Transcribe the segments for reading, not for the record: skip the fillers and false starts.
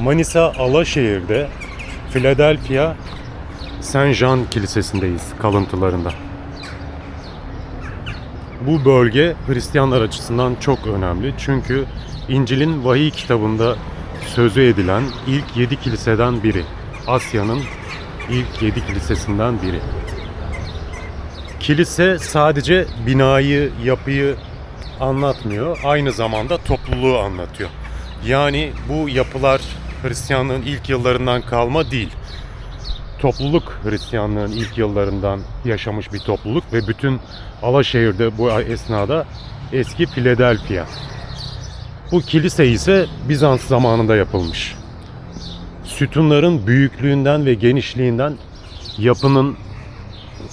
Manisa Alaşehir'de Philadelphia Saint Jean Kilisesi'ndeyiz kalıntılarında. Bu bölge Hristiyanlar açısından çok önemli çünkü İncil'in Vahiy kitabında sözü edilen ilk 7 kiliseden biri. Asya'nın ilk 7 kilisesinden biri. Kilise sadece binayı, yapıyı anlatmıyor, aynı zamanda topluluğu anlatıyor. Yani bu yapılar Hristiyanlığın ilk yıllarından kalma değil. Topluluk Hristiyanlığın ilk yıllarından yaşamış bir topluluk ve bütün Alaşehir'de bu esnada eski Philadelphia. Bu kilise ise Bizans zamanında yapılmış. Sütunların büyüklüğünden ve genişliğinden yapının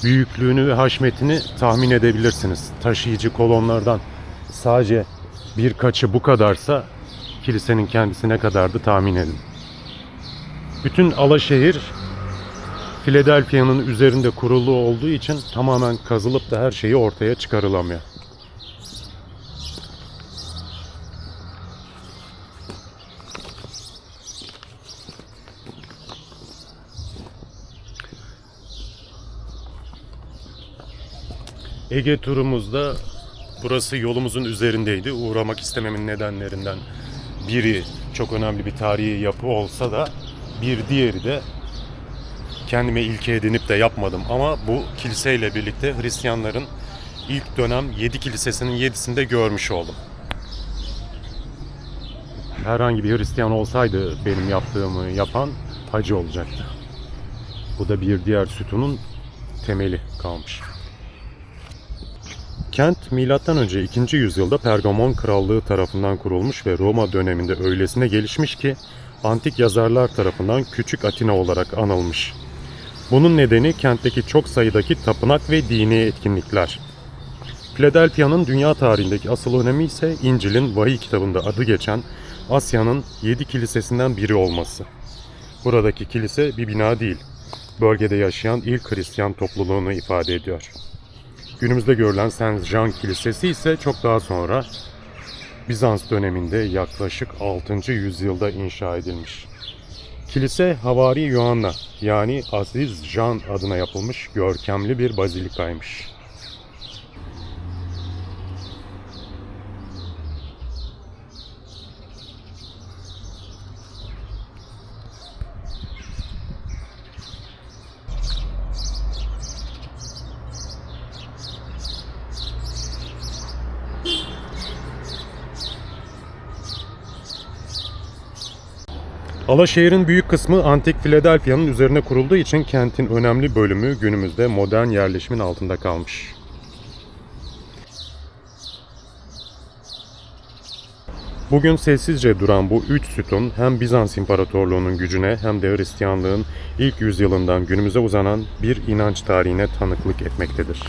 büyüklüğünü ve haşmetini tahmin edebilirsiniz. Taşıyıcı kolonlardan sadece birkaçı bu kadarsa kilisenin kendisi ne kadardı tahmin edin. Bütün Alaşehir Philadelphia'nın üzerinde kurulu olduğu için tamamen kazılıp da her şeyi ortaya çıkarılamıyor. Ege turumuzda burası yolumuzun üzerindeydi. Uğramak istememin nedenlerinden biri çok önemli bir tarihi yapı olsa da bir diğeri de kendime ilke edinip de yapmadım. Ama bu kiliseyle birlikte Hristiyanların ilk dönem 7 kilisesinin 7'sini de görmüş oldum. Herhangi bir Hristiyan olsaydı benim yaptığımı yapan hacı olacaktı. Bu da bir diğer sütunun temeli kalmış. Kent M.Ö. 2. yüzyılda Pergamon Krallığı tarafından kurulmuş ve Roma döneminde öylesine gelişmiş ki antik yazarlar tarafından Küçük Atina olarak anılmış. Bunun nedeni kentteki çok sayıdaki tapınak ve dini etkinlikler. Philadelphia'nın dünya tarihindeki asıl önemi ise İncil'in Vahiy kitabında adı geçen Asya'nın 7 kilisesinden biri olması. Buradaki kilise bir bina değil, bölgede yaşayan ilk Hristiyan topluluğunu ifade ediyor. Günümüzde görülen Saint Jean Kilisesi ise çok daha sonra Bizans döneminde yaklaşık 6. yüzyılda inşa edilmiş. Kilise Havari Yuhanna yani Aziz Jean adına yapılmış görkemli bir bazilikaymış. Alaşehir'in büyük kısmı antik Philadelphia'nın üzerine kurulduğu için kentin önemli bölümü günümüzde modern yerleşimin altında kalmış. Bugün sessizce duran bu 3 sütun hem Bizans İmparatorluğu'nun gücüne hem de Hristiyanlığın ilk yüzyılından günümüze uzanan bir inanç tarihine tanıklık etmektedir.